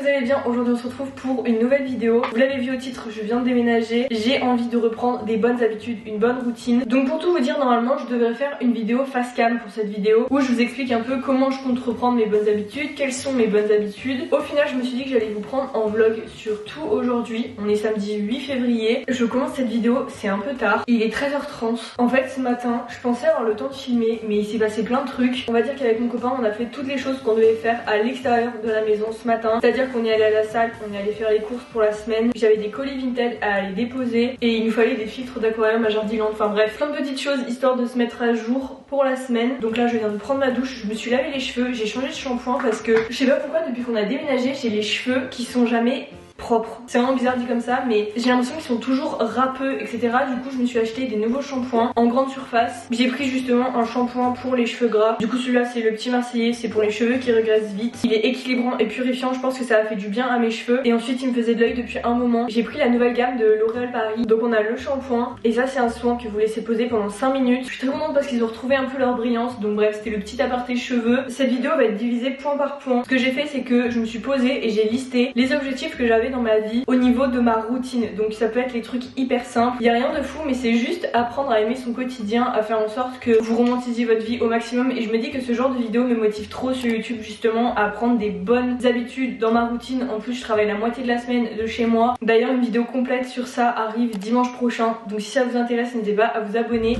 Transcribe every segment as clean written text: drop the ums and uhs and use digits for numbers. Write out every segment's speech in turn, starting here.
vous allez bien. Aujourd'hui on se retrouve pour une nouvelle vidéo. Vous l'avez vu au titre, je viens de déménager. J'ai envie de reprendre des bonnes habitudes, une bonne routine. Donc pour tout vous dire, normalement je devrais faire une vidéo face cam pour cette vidéo où je vous explique un peu comment je compte reprendre mes bonnes habitudes, quelles sont mes bonnes habitudes. Au final je me suis dit que j'allais vous prendre en vlog sur tout aujourd'hui. On est samedi 8 février. Je commence cette vidéo, c'est un peu tard. Il est 13h30. En fait ce matin je pensais avoir le temps de filmer mais il s'est passé plein de trucs. On va dire qu'avec mon copain on a fait toutes les choses qu'on devait faire à l'extérieur de la maison ce matin. C'est-à-dire qu'on est allé à la salle, on est allé faire les courses pour la semaine. J'avais des colis Vinted à aller déposer et il nous fallait des filtres d'aquarium à Jardiland. Enfin bref, plein de petites choses histoire de se mettre à jour pour la semaine. Donc là je viens de prendre ma douche, je me suis lavé les cheveux, j'ai changé de shampoing parce que je sais pas pourquoi depuis qu'on a déménagé j'ai les cheveux qui sont jamais propres. C'est vraiment bizarre dit comme ça mais j'ai l'impression qu'ils sont toujours râpeux etc. Du coup je me suis acheté des nouveaux shampoings en grande surface. J'ai pris justement un shampoing pour les cheveux gras. Du coup celui-là c'est le petit Marseillais, c'est pour les cheveux qui regressent vite. Il est équilibrant et purifiant, je pense que ça a fait du bien à mes cheveux. Et ensuite il me faisait de l'œil depuis un moment. J'ai pris la nouvelle gamme de L'Oréal Paris. Donc on a le shampoing et ça c'est un soin que vous laissez poser pendant 5 minutes. Je suis très contente parce qu'ils ont retrouvé un peu leur brillance. Donc bref, c'était le petit aparté cheveux. Cette vidéo va être divisée point par point. Ce que j'ai fait c'est que je me suis posée et j'ai listé les objectifs que j'avais dans ma vie au niveau de ma routine. Donc ça peut être les trucs hyper simples, il n'y a rien de fou mais c'est juste apprendre à aimer son quotidien, à faire en sorte que vous romantisiez votre vie au maximum. Et je me dis que ce genre de vidéo me motive trop sur YouTube justement à prendre des bonnes habitudes dans ma routine. En plus je travaille la moitié de la semaine de chez moi. D'ailleurs une vidéo complète sur ça arrive dimanche prochain, donc si ça vous intéresse n'hésitez pas à vous abonner.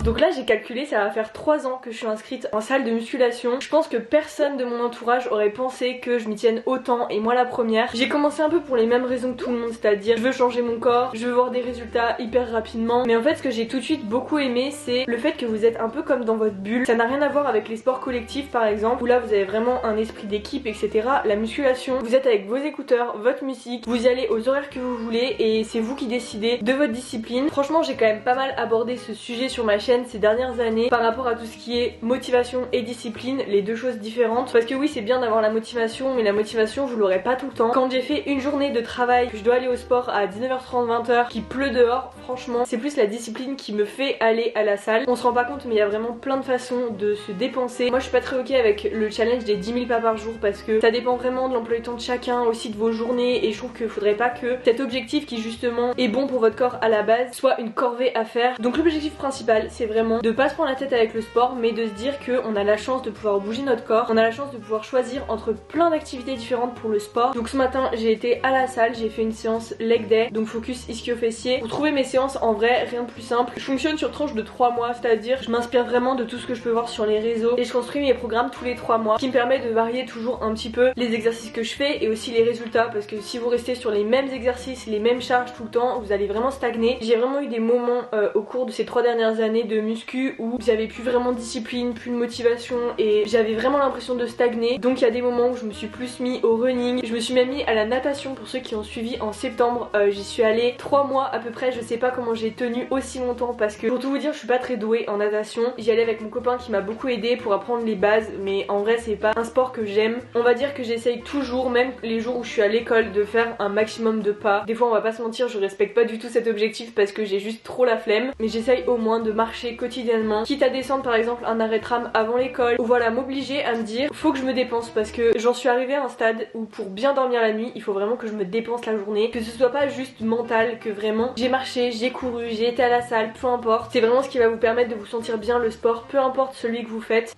Donc là j'ai calculé, ça va faire 3 ans que je suis inscrite en salle de musculation. Je pense que personne de mon entourage aurait pensé que je m'y tienne autant et moi la première. J'ai commencé un peu pour les mêmes raisons que tout le monde, c'est-à-dire je veux changer mon corps, je veux voir des résultats hyper rapidement. Mais en fait ce que j'ai tout de suite beaucoup aimé c'est le fait que vous êtes un peu comme dans votre bulle. Ça n'a rien à voir avec les sports collectifs par exemple où là vous avez vraiment un esprit d'équipe etc. La musculation, vous êtes avec vos écouteurs, votre musique, vous y allez aux horaires que vous voulez et c'est vous qui décidez de votre discipline. Franchement j'ai quand même pas mal abordé ce sujet sur ma chaîne ces dernières années par rapport à tout ce qui est motivation et discipline, les deux choses différentes. Parce que oui c'est bien d'avoir la motivation mais la motivation vous l'aurez pas tout le temps. Quand j'ai fait une journée de travail, que je dois aller au sport à 19h30 20h, qu'il pleut dehors, franchement c'est plus la discipline qui me fait aller à la salle. On se rend pas compte mais il y a vraiment plein de façons de se dépenser. Moi je suis pas très ok avec le challenge des 10 000 pas par jour parce que ça dépend vraiment de l'emploi du temps de chacun, aussi de vos journées et je trouve qu'il faudrait pas que cet objectif qui justement est bon pour votre corps à la base soit une corvée à faire. Donc l'objectif principal c'est vraiment de pas se prendre la tête avec le sport mais de se dire qu'on a la chance de pouvoir bouger notre corps, on a la chance de pouvoir choisir entre plein d'activités différentes pour le sport. Donc ce matin j'ai été à la salle, j'ai fait une séance leg day, donc focus ischio-fessier. Pour trouver mes séances en vrai, rien de plus simple. Je fonctionne sur tranche de 3 mois, c'est-à-dire je m'inspire vraiment de tout ce que je peux voir sur les réseaux et je construis mes programmes tous les 3 mois, ce qui me permet de varier toujours un petit peu les exercices que je fais et aussi les résultats parce que si vous restez sur les mêmes exercices, les mêmes charges tout le temps, vous allez vraiment stagner. J'ai vraiment eu des moments au cours de ces 3 dernières années de muscu où j'avais plus vraiment de discipline, plus de motivation et j'avais vraiment l'impression de stagner. Donc il y a des moments où je me suis plus mis au running, je me suis même mis à la natation pour ceux qui ont suivi en septembre. J'y suis allée 3 mois à peu près, je sais pas comment j'ai tenu aussi longtemps parce que pour tout vous dire je suis pas très douée en natation. J'y allais avec mon copain qui m'a beaucoup aidé pour apprendre les bases mais en vrai c'est pas un sport que j'aime. On va dire que j'essaye toujours, même les jours où je suis à l'école, de faire un maximum de pas. Des fois on va pas se mentir, je respecte pas du tout cet objectif parce que j'ai juste trop la flemme, mais j'essaye au moins de marcher quotidiennement, quitte à descendre par exemple un arrêt tram avant l'école ou voilà m'obliger à me dire faut que je me dépense parce que j'en suis arrivée à un stade où pour bien dormir la nuit il faut vraiment que je me dépense la journée, que ce soit pas juste mental, que vraiment j'ai marché, j'ai couru, j'ai été à la salle, peu importe. C'est vraiment ce qui va vous permettre de vous sentir bien le sport, peu importe celui que vous faites.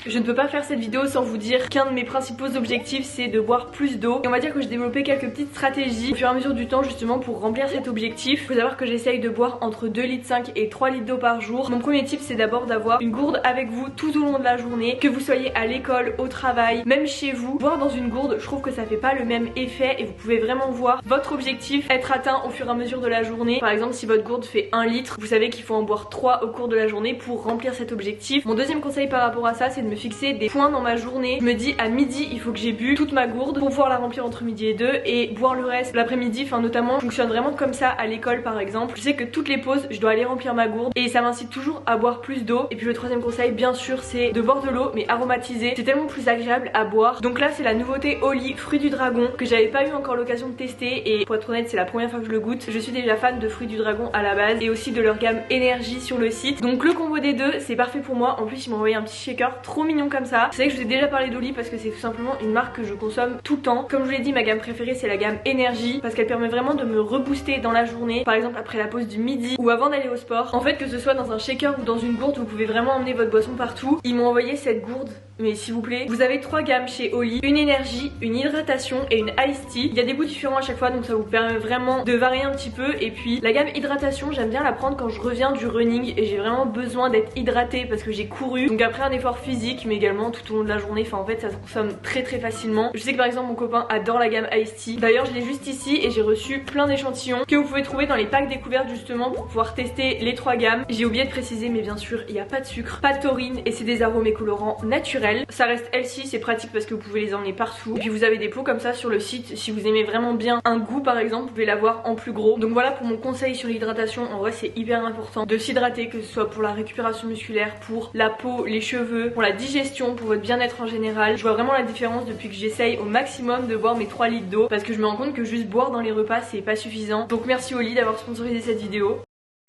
Je ne peux pas faire cette vidéo sans vous dire qu'un de mes principaux objectifs c'est de boire plus d'eau. Et on va dire que j'ai développé quelques petites stratégies au fur et à mesure du temps justement pour remplir cet objectif. Il faut savoir que j'essaye de boire entre 2,5 litres et 3 litres d'eau par jour. Mon premier tip c'est d'abord d'avoir une gourde avec vous tout au long de la journée. Que vous soyez à l'école, au travail, même chez vous. Boire dans une gourde, je trouve que ça fait pas le même effet et vous pouvez vraiment voir votre objectif être atteint au fur et à mesure de la journée. Par exemple si votre gourde fait 1 litre, vous savez qu'il faut en boire 3 au cours de la journée pour remplir cet objectif. Mon deuxième conseil par rapport à ça c'est de me fixer des points dans ma journée. Je me dis à midi il faut que j'ai bu toute ma gourde pour pouvoir la remplir entre midi et 2 et boire le reste l'après-midi. Enfin notamment je fonctionne vraiment comme ça à l'école par exemple. Je sais que toutes les pauses je dois aller remplir ma gourde et ça m'incite toujours à boire plus d'eau. Et puis le troisième conseil bien sûr c'est de boire de l'eau mais aromatisée. C'est tellement plus agréable à boire. Donc là c'est la nouveauté Oli fruits du dragon que j'avais pas eu encore l'occasion de tester et pour être honnête c'est la première fois que je le goûte. Je suis déjà fan de fruits du dragon à la base et aussi de leur gamme énergie sur le site. Donc le combo des deux c'est parfait pour moi. En plus ils m'ont envoyé un petit shaker trop mignon comme ça. C'est vrai que je vous ai déjà parlé d'Oli parce que c'est tout simplement une marque que je consomme tout le temps. Comme je vous l'ai dit ma gamme préférée c'est la gamme énergie parce qu'elle permet vraiment de me rebooster dans la journée. Par exemple après la pause du midi ou avant d'aller au sport. En fait que ce soit dans un shaker ou dans une gourde vous pouvez vraiment emmener votre boisson partout. Ils m'ont envoyé cette gourde mais s'il vous plaît, vous avez 3 gammes chez Oli, une énergie, une hydratation et une iced tea. Il y a des goûts différents à chaque fois donc ça vous permet vraiment de varier un petit peu. Et puis la gamme hydratation j'aime bien la prendre quand je reviens du running et j'ai vraiment besoin d'être hydratée parce que j'ai couru. Donc après un effort physique mais également tout au long de la journée, enfin en fait ça se consomme très facilement. Je sais que par exemple mon copain adore la gamme iced tea. D'ailleurs je l'ai juste ici et j'ai reçu plein d'échantillons que vous pouvez trouver dans les packs découvertes justement pour pouvoir tester les 3 gammes. J'ai oublié de préciser mais bien sûr il n'y a pas de sucre, pas de taurine et c'est des arômes et colorants naturels. Ça reste healthy, c'est pratique parce que vous pouvez les emmener partout. Et puis vous avez des pots comme ça sur le site. Si vous aimez vraiment bien un goût par exemple, vous pouvez l'avoir en plus gros. Donc voilà pour mon conseil sur l'hydratation. En vrai c'est hyper important de s'hydrater, que ce soit pour la récupération musculaire, pour la peau, les cheveux, pour la digestion, pour votre bien-être en général. Je vois vraiment la différence depuis que j'essaye au maximum de boire mes 3 litres d'eau parce que je me rends compte que juste boire dans les repas c'est pas suffisant. Donc merci Oli d'avoir sponsorisé cette vidéo.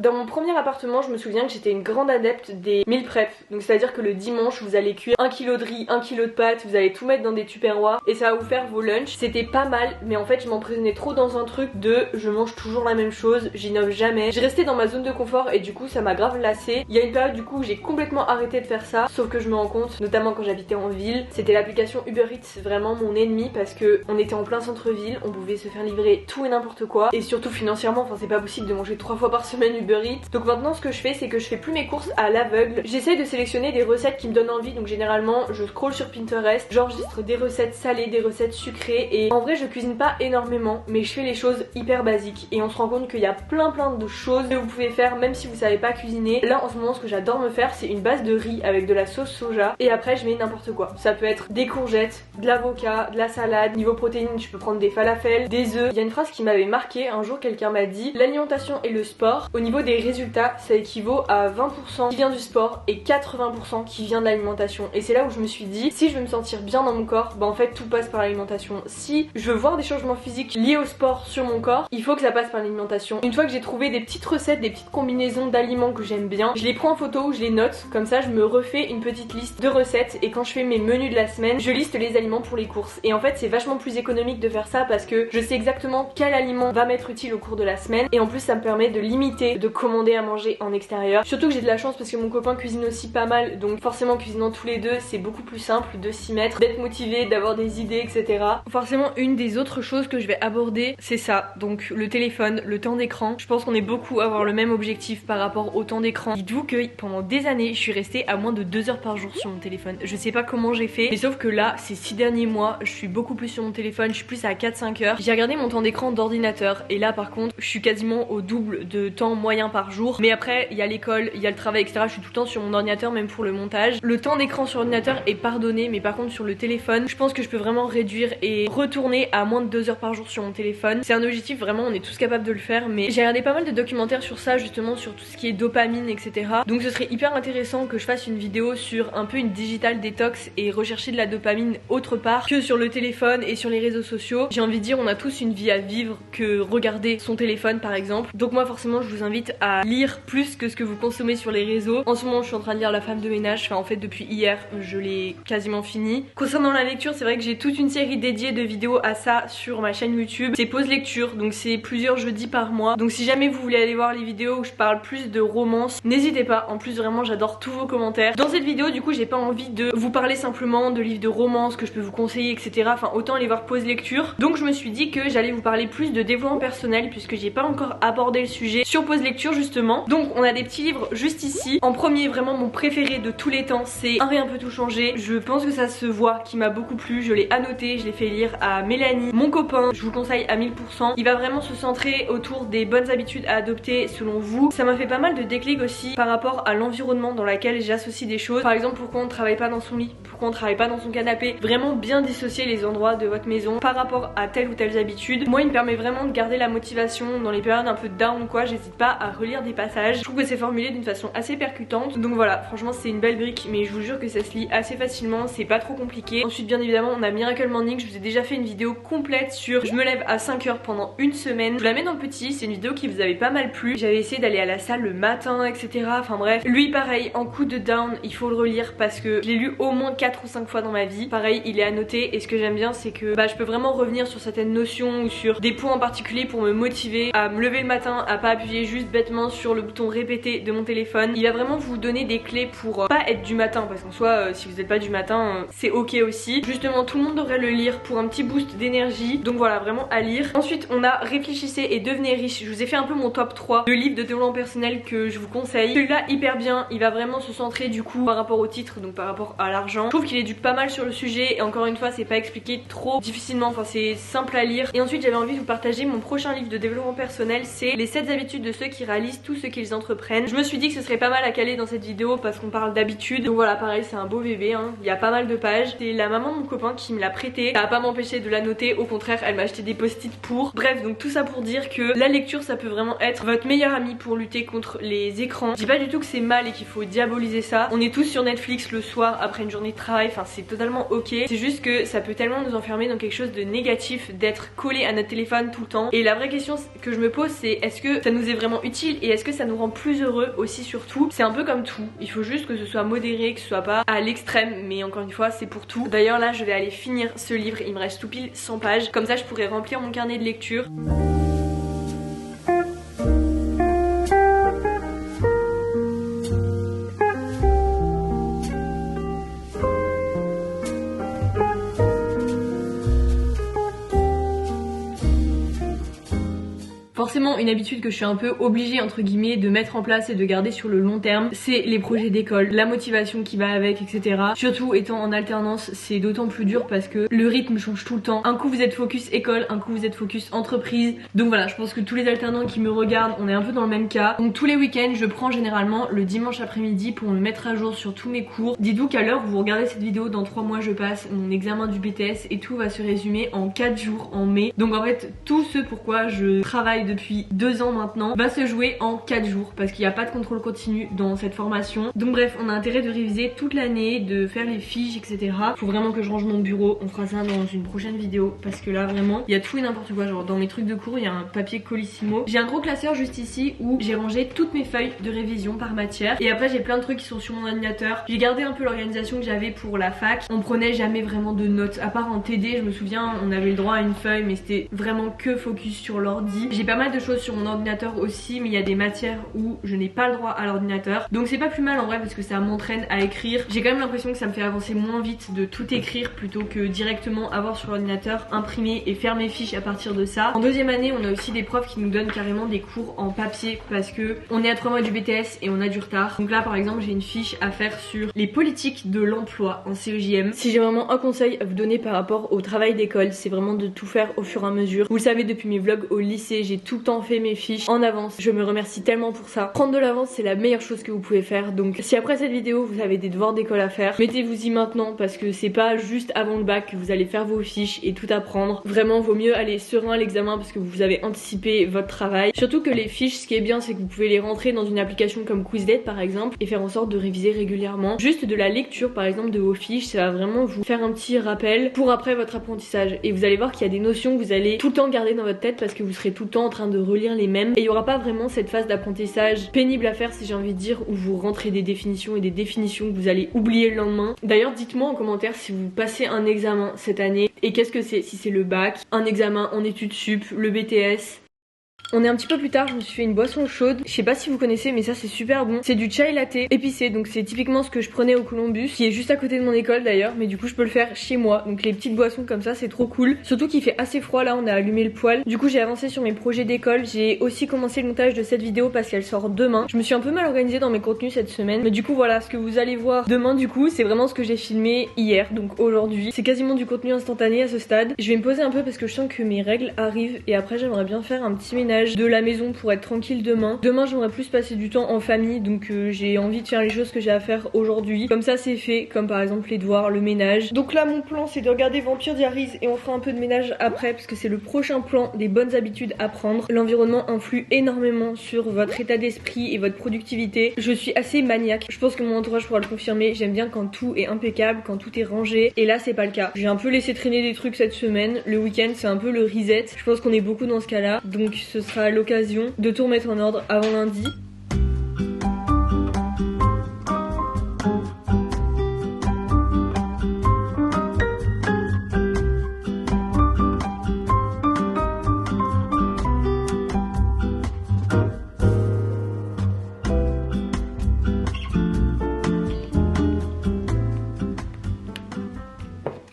Dans mon premier appartement, je me souviens que j'étais une grande adepte des meal prep. Donc c'est à dire que le dimanche, vous allez cuire 1 kg de riz, 1 kg de pâtes, vous allez tout mettre dans des tupperwares et ça va vous faire vos lunchs. C'était pas mal, mais en fait je m'emprisonnais trop dans un truc de je mange toujours la même chose, j'innove jamais. J'ai resté dans ma zone de confort et du coup ça m'a grave lassée. Il y a une période du coup où j'ai complètement arrêté de faire ça, sauf que je me rends compte, notamment quand j'habitais en ville, c'était l'application Uber Eats vraiment mon ennemi parce que on était en plein centre-ville, on pouvait se faire livrer tout et n'importe quoi et surtout financièrement, enfin c'est pas possible de manger 3 fois par semaine Uber Eats. Donc maintenant ce que je fais c'est que je fais plus mes courses à l'aveugle. J'essaye de sélectionner des recettes qui me donnent envie. Donc généralement je scroll sur Pinterest, j'enregistre des recettes salées, des recettes sucrées. Et en vrai je cuisine pas énormément mais je fais les choses hyper basiques. Et on se rend compte qu'il y a plein de choses que vous pouvez faire même si vous savez pas cuisiner. Là en ce moment ce que j'adore me faire c'est une base de riz avec de la sauce soja. Et après je mets n'importe quoi. Ça peut être des courgettes, de l'avocat, de la salade. Niveau protéines je peux prendre des falafels, des œufs. Il y a une phrase qui m'avait marqué. Un jour quelqu'un m'a dit l'alimentation et le sport au niveau des résultats ça équivaut à 20% qui vient du sport et 80% qui vient de l'alimentation. Et c'est là où je me suis dit si je veux me sentir bien dans mon corps, bah en fait tout passe par l'alimentation. Si je veux voir des changements physiques liés au sport sur mon corps, il faut que ça passe par l'alimentation. Une fois que j'ai trouvé des petites recettes, des petites combinaisons d'aliments que j'aime bien, je les prends en photo ou je les note. Comme ça je me refais une petite liste de recettes et quand je fais mes menus de la semaine, je liste les aliments pour les courses. Et en fait c'est vachement plus économique de faire ça parce que je sais exactement quel aliment va m'être utile au cours de la semaine. Et en plus ça me permet de limiter, de commander à manger en extérieur. Surtout que j'ai de la chance parce que mon copain cuisine aussi pas mal, donc forcément cuisinant tous les deux c'est beaucoup plus simple de s'y mettre, d'être motivé, d'avoir des idées etc. Forcément une des autres choses que je vais aborder c'est ça, donc le téléphone, le temps d'écran. Je pense qu'on est beaucoup à avoir le même objectif par rapport au temps d'écran. Dites-vous que pendant des années je suis restée à moins de 2 heures par jour sur mon téléphone. Je sais pas comment j'ai fait mais sauf que là ces 6 derniers mois je suis beaucoup plus sur mon téléphone, je suis plus à 4-5 heures. J'ai regardé mon temps d'écran d'ordinateur et là par contre je suis quasiment au double de temps moyen par jour. Mais après il y a l'école, il y a le travail etc. Je suis tout le temps sur mon ordinateur même pour le montage. Le temps d'écran sur ordinateur est pardonné mais par contre sur le téléphone je pense que je peux vraiment réduire et retourner à moins de 2 heures par jour sur mon téléphone. C'est un objectif vraiment, on est tous capables de le faire mais j'ai regardé pas mal de documentaires sur ça justement, sur tout ce qui est dopamine etc. Donc ce serait hyper intéressant que je fasse une vidéo sur un peu une digital détox et rechercher de la dopamine autre part que sur le téléphone et sur les réseaux sociaux. J'ai envie de dire on a tous une vie à vivre que regarder son téléphone par exemple. Donc moi forcément je vous invite à lire plus que ce que vous consommez sur les réseaux. En ce moment je suis en train de lire La Femme de ménage, enfin en fait depuis hier je l'ai quasiment fini. Concernant la lecture c'est vrai que j'ai toute une série dédiée de vidéos à ça sur ma chaîne YouTube. C'est pause lecture donc c'est plusieurs jeudis par mois. Donc si jamais vous voulez aller voir les vidéos où je parle plus de romance, n'hésitez pas. En plus vraiment j'adore tous vos commentaires. Dans cette vidéo du coup j'ai pas envie de vous parler simplement de livres de romance que je peux vous conseiller etc. Enfin autant aller voir pause lecture. Donc je me suis dit que j'allais vous parler plus de développement personnel puisque j'ai pas encore abordé le sujet sur pause lecture lecture justement. Donc on a des petits livres juste ici. En premier, vraiment mon préféré de tous les temps, c'est Un rien peut tout changer. Je pense que ça se voit, qui m'a beaucoup plu. Je l'ai annoté, je l'ai fait lire à Mélanie, mon copain. Je vous conseille à 1000%. Il va vraiment se centrer autour des bonnes habitudes à adopter selon vous. Ça m'a fait pas mal de déclics aussi par rapport à l'environnement dans lequel j'associe des choses. Par exemple, pourquoi on ne travaille pas dans son lit, pourquoi on ne travaille pas dans son canapé. Vraiment bien dissocier les endroits de votre maison par rapport à telle ou telle habitude. Moi, il me permet vraiment de garder la motivation dans les périodes un peu down ou quoi. J'hésite pas à relire des passages. Je trouve que c'est formulé d'une façon assez percutante. Donc voilà, franchement c'est une belle brique, mais je vous jure que ça se lit assez facilement, c'est pas trop compliqué. Ensuite bien évidemment on a Miracle Morning. Je vous ai déjà fait une vidéo complète sur je me lève à 5 h pendant une semaine. Je vous la mets dans le petit, c'est une vidéo qui vous avait pas mal plu. J'avais essayé d'aller à la salle le matin etc. Enfin bref, lui pareil, en coup de down il faut le relire parce que je l'ai lu au moins 4 ou 5 fois dans ma vie. Pareil il est annoté et ce que j'aime bien c'est que je peux vraiment revenir sur certaines notions ou sur des points en particulier pour me motiver à me lever le matin, à pas appuyer juste bêtement sur le bouton répéter de mon téléphone. Il va vraiment vous donner des clés pour pas être du matin, parce qu'en soi si vous n'êtes pas du matin c'est ok aussi. Justement tout le monde devrait le lire pour un petit boost d'énergie, donc voilà, vraiment à lire. Ensuite on a Réfléchissez et devenez riche. Je vous ai fait un peu mon top 3 de livres de développement personnel que je vous conseille. Celui-là hyper bien, il va vraiment se centrer du coup par rapport au titre, donc par rapport à l'argent. Je trouve qu'il éduque pas mal sur le sujet et encore une fois c'est pas expliqué trop difficilement, enfin c'est simple à lire. Et ensuite j'avais envie de vous partager mon prochain livre de développement personnel, c'est Les 7 habitudes de ceux qui réalisent tout ce qu'ils entreprennent. Je me suis dit que ce serait pas mal à caler dans cette vidéo parce qu'on parle d'habitude. Donc voilà, pareil c'est un beau bébé hein. Il y a pas mal de pages. C'est la maman de mon copain qui me l'a prêté. Ça va pas m'empêcher de la noter, au contraire elle m'a acheté des post-it pour. Bref, donc tout ça pour dire que la lecture ça peut vraiment être votre meilleur ami pour lutter contre les écrans. Je dis pas du tout que c'est mal et qu'il faut diaboliser ça. On est tous sur Netflix le soir après une journée de travail, enfin c'est totalement ok. C'est juste que ça peut tellement nous enfermer dans quelque chose de négatif d'être collé à notre téléphone tout le temps. Et la vraie question que je me pose c'est est-ce que ça nous est vraiment utile et est-ce que ça nous rend plus heureux aussi surtout. C'est un peu comme tout, il faut juste que ce soit modéré, que ce soit pas à l'extrême, mais encore une fois c'est pour tout. D'ailleurs là je vais aller finir ce livre, il me reste tout pile 100 pages, comme ça je pourrais remplir mon carnet de lecture. Forcément une habitude que je suis un peu obligée entre guillemets de mettre en place et de garder sur le long terme, c'est les projets d'école, la motivation qui va avec etc. Surtout étant en alternance c'est d'autant plus dur parce que le rythme change tout le temps. Un coup vous êtes focus école, un coup vous êtes focus entreprise. Donc voilà, je pense que tous les alternants qui me regardent on est un peu dans le même cas. Donc tous les week-ends je prends généralement le dimanche après-midi pour me mettre à jour sur tous mes cours. Dites-vous qu'à l'heure où vous regardez cette vidéo, dans 3 mois je passe mon examen du BTS et tout va se résumer en 4 jours en mai. Donc en fait tout ce pourquoi je travaille depuis 2 ans maintenant va se jouer en 4 jours parce qu'il n'y a pas de contrôle continu dans cette formation. Donc bref, on a intérêt de réviser toute l'année, de faire les fiches etc. Faut vraiment que je range mon bureau, on fera ça dans une prochaine vidéo parce que là vraiment il y a tout et n'importe quoi. Genre dans mes trucs de cours il y a un papier colissimo. J'ai un gros classeur juste ici où j'ai rangé toutes mes feuilles de révision par matière et après j'ai plein de trucs qui sont sur mon ordinateur. J'ai gardé un peu l'organisation que j'avais pour la fac. On prenait jamais vraiment de notes à part en TD, je me souviens on avait le droit à une feuille mais c'était vraiment que focus sur l'ordi. J'ai pas mal de choses sur mon ordinateur aussi mais il y a des matières où je n'ai pas le droit à l'ordinateur, donc c'est pas plus mal en vrai parce que ça m'entraîne à écrire. J'ai quand même l'impression que ça me fait avancer moins vite de tout écrire plutôt que directement avoir sur l'ordinateur, imprimer et faire mes fiches à partir de ça. En deuxième année on a aussi des profs qui nous donnent carrément des cours en papier parce que on est à 3 mois du BTS et on a du retard. Donc là par exemple j'ai une fiche à faire sur les politiques de l'emploi en CEJM. Si j'ai vraiment un conseil à vous donner par rapport au travail d'école, c'est vraiment de tout faire au fur et à mesure. Vous le savez depuis mes vlogs au lycée, j'ai tout le temps fait mes fiches en avance. Je me remercie tellement pour ça. Prendre de l'avance c'est la meilleure chose que vous pouvez faire. Donc si après cette vidéo vous avez des devoirs d'école à faire, mettez-vous-y maintenant parce que c'est pas juste avant le bac que vous allez faire vos fiches et tout apprendre. Vraiment vaut mieux aller serein à l'examen parce que vous avez anticipé votre travail. Surtout que les fiches, ce qui est bien c'est que vous pouvez les rentrer dans une application comme Quizlet par exemple et faire en sorte de réviser régulièrement. Juste de la lecture par exemple de vos fiches, ça va vraiment vous faire un petit rappel pour après votre apprentissage. Et vous allez voir qu'il y a des notions que vous allez tout le temps garder dans votre tête parce que vous serez tout le temps en train de relire les mêmes et il y aura pas vraiment cette phase d'apprentissage pénible à faire si j'ai envie de dire où vous rentrez des définitions et des définitions que vous allez oublier le lendemain. D'ailleurs dites-moi en commentaire si vous passez un examen cette année et qu'est-ce que c'est, si c'est le bac, un examen en études sup, le BTS. On est un petit peu plus tard, je me suis fait une boisson chaude. Je sais pas si vous connaissez mais ça c'est super bon. C'est du chai latte épicé, donc c'est typiquement ce que je prenais au Columbus, qui est juste à côté de mon école d'ailleurs, mais du coup je peux le faire chez moi. Donc les petites boissons comme ça c'est trop cool. Surtout qu'il fait assez froid là, on a allumé le poêle. Du coup j'ai avancé sur mes projets d'école. J'ai aussi commencé le montage de cette vidéo parce qu'elle sort demain. Je me suis un peu mal organisée dans mes contenus cette semaine, mais du coup voilà, ce que vous allez voir demain du coup c'est vraiment ce que j'ai filmé hier, donc aujourd'hui. C'est quasiment du contenu instantané à ce stade. Je vais me poser un peu parce que je sens que mes règles arrivent et après j'aimerais bien faire un petit ménage de la maison pour être tranquille demain. Demain j'aimerais plus passer du temps en famille, donc j'ai envie de faire les choses que j'ai à faire aujourd'hui. Comme ça c'est fait, comme par exemple les devoirs, le ménage. Donc là mon plan c'est de regarder Vampire Diaries et on fera un peu de ménage après parce que c'est le prochain plan des bonnes habitudes à prendre. L'environnement influe énormément sur votre état d'esprit et votre productivité. Je suis assez maniaque, je pense que mon entourage pourra le confirmer. J'aime bien quand tout est impeccable, quand tout est rangé, et là c'est pas le cas. J'ai un peu laissé traîner des trucs cette semaine. Le week-end c'est un peu le reset. Je pense qu'on est beaucoup dans ce cas là, donc ce sera l'occasion de tout remettre en ordre avant lundi.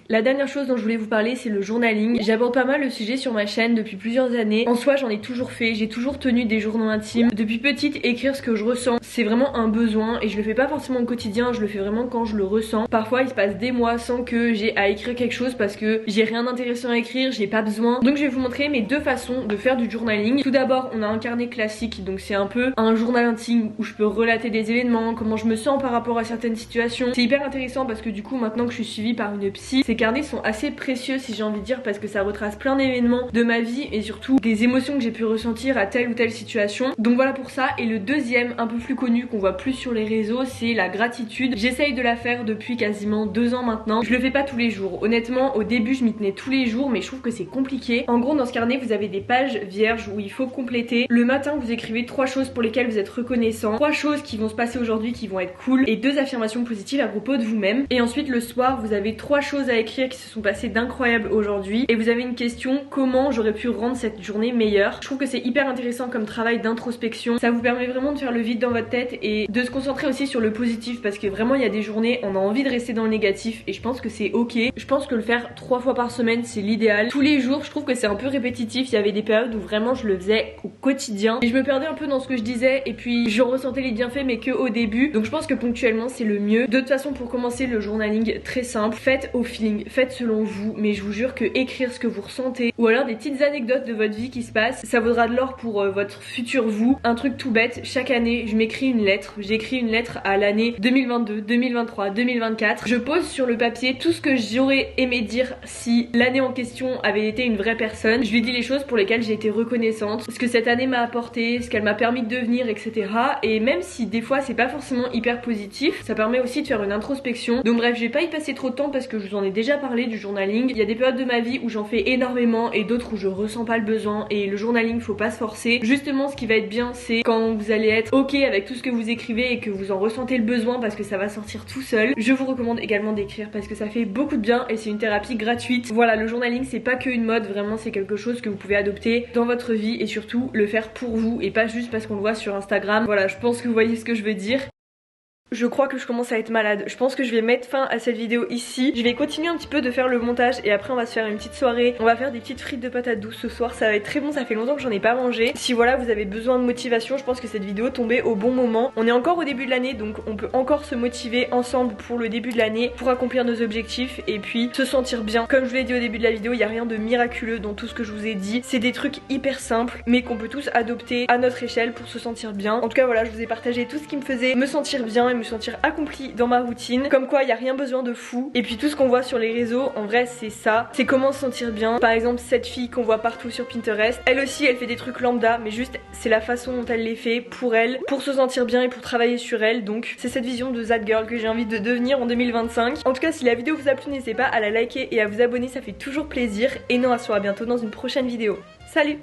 La dernière chose dont je voulais vous parler c'est le journaling. J'aborde pas mal le sujet sur ma chaîne depuis plusieurs années. En soi j'en ai toujours fait, j'ai toujours tenu des journaux intimes. Depuis petite, écrire ce que je ressens c'est vraiment un besoin et je le fais pas forcément au quotidien, je le fais vraiment quand je le ressens. Parfois il se passe des mois sans que j'ai à écrire quelque chose parce que j'ai rien d'intéressant à écrire, j'ai pas besoin. Donc je vais vous montrer mes deux façons de faire du journaling. Tout d'abord on a un carnet classique, donc c'est un peu un journal intime où je peux relater des événements, comment je me sens par rapport à certaines situations. C'est hyper intéressant parce que du coup maintenant que je suis suivie par une psy, ces carnets sont assez précieux si j'ai envie de dire parce que ça retrace plein d'événements de ma vie et surtout des émotions que j'ai pu ressentir à telle ou telle situation. Donc voilà pour ça. Et le deuxième, un peu plus connu, qu'on voit plus sur les réseaux, c'est la gratitude. J'essaye de la faire depuis quasiment 2 ans maintenant. Je le fais pas tous les jours. Honnêtement au début je m'y tenais tous les jours mais je trouve que c'est compliqué. En gros dans ce carnet vous avez des pages vierges où il faut compléter. Le matin vous écrivez 3 choses pour lesquelles vous êtes reconnaissant, 3 choses qui vont se passer aujourd'hui qui vont être cool et 2 affirmations positives à propos de vous-même. Et ensuite le soir vous avez 3 choses à écrire qui se sont passées d'incroyables aujourd'hui et vous avez une question: comment j'aurais pu rendre cette journée meilleure. Je trouve que c'est hyper intéressant comme travail d'introspection. Ça vous permet vraiment de faire le vide dans votre tête et de se concentrer aussi sur le positif parce que vraiment il y a des journées on a envie de rester dans le négatif et je pense que c'est ok. Je pense que le faire 3 fois par semaine c'est l'idéal. Tous les jours je trouve que c'est un peu répétitif. Il y avait des périodes où vraiment je le faisais au quotidien et je me perdais un peu dans ce que je disais et puis je ressentais les bienfaits mais que au début. Donc je pense que ponctuellement c'est le mieux. De toute façon pour commencer le journaling très simple, faites au feeling, faites selon vous, mais je vous jure que écrire ce que vous ressentez ou alors des petites anecdotes de votre vie qui se passent, ça vaudra de l'or pour votre futur vous. Un truc tout bête, chaque année je m'écris une lettre, j'écris une lettre à l'année 2022, 2023, 2024. Je pose sur le papier tout ce que j'aurais aimé dire si l'année en question avait été une vraie personne. Je lui dis les choses pour lesquelles j'ai été reconnaissante, ce que cette année m'a apporté, ce qu'elle m'a permis de devenir, etc. Et même si des fois c'est pas forcément hyper positif, ça permet aussi de faire une introspection. Donc bref, je vais pas y passer trop de temps parce que je vous en ai déjà parlé du journaling. Il y a des périodes de ma vie où j'en fais énormément et d'autres où je ressens pas le besoin, et le journaling faut pas se forcer. Justement ce qui va être bien c'est quand vous allez être ok avec tout ce que vous écrivez et que vous en ressentez le besoin parce que ça va sortir tout seul. Je vous recommande également d'écrire parce que ça fait beaucoup de bien et c'est une thérapie gratuite. Voilà, le journaling c'est pas que une mode, vraiment c'est quelque chose que vous pouvez adopter dans votre vie et surtout le faire pour vous et pas juste parce qu'on le voit sur Instagram. Voilà, je pense que vous voyez ce que je veux dire. Je crois que je commence à être malade. Je pense que je vais mettre fin à cette vidéo ici. Je vais continuer un petit peu de faire le montage et après on va se faire une petite soirée. On va faire des petites frites de patates douces ce soir. Ça va être très bon, ça fait longtemps que j'en ai pas mangé. Si voilà vous avez besoin de motivation, je pense que cette vidéo tombait au bon moment. On est encore au début de l'année donc on peut encore se motiver ensemble pour le début de l'année, pour accomplir nos objectifs et puis se sentir bien. Comme je vous l'ai dit au début de la vidéo, il n'y a rien de miraculeux dans tout ce que je vous ai dit. C'est des trucs hyper simples mais qu'on peut tous adopter à notre échelle pour se sentir bien. En tout cas voilà, je vous ai partagé tout ce qui me faisait me sentir bien et me sentir accomplie dans ma routine. Comme quoi il n'y a rien besoin de fou. Et puis tout ce qu'on voit sur les réseaux, en vrai c'est ça. C'est comment se sentir bien. Par exemple cette fille qu'on voit partout sur Pinterest, elle aussi elle fait des trucs lambda mais juste c'est la façon dont elle les fait pour elle, pour se sentir bien et pour travailler sur elle. Donc c'est cette vision de that girl que j'ai envie de devenir en 2025. En tout cas si la vidéo vous a plu, n'hésitez pas à la liker et à vous abonner, ça fait toujours plaisir. Et non, on se revoit bientôt dans une prochaine vidéo. Salut!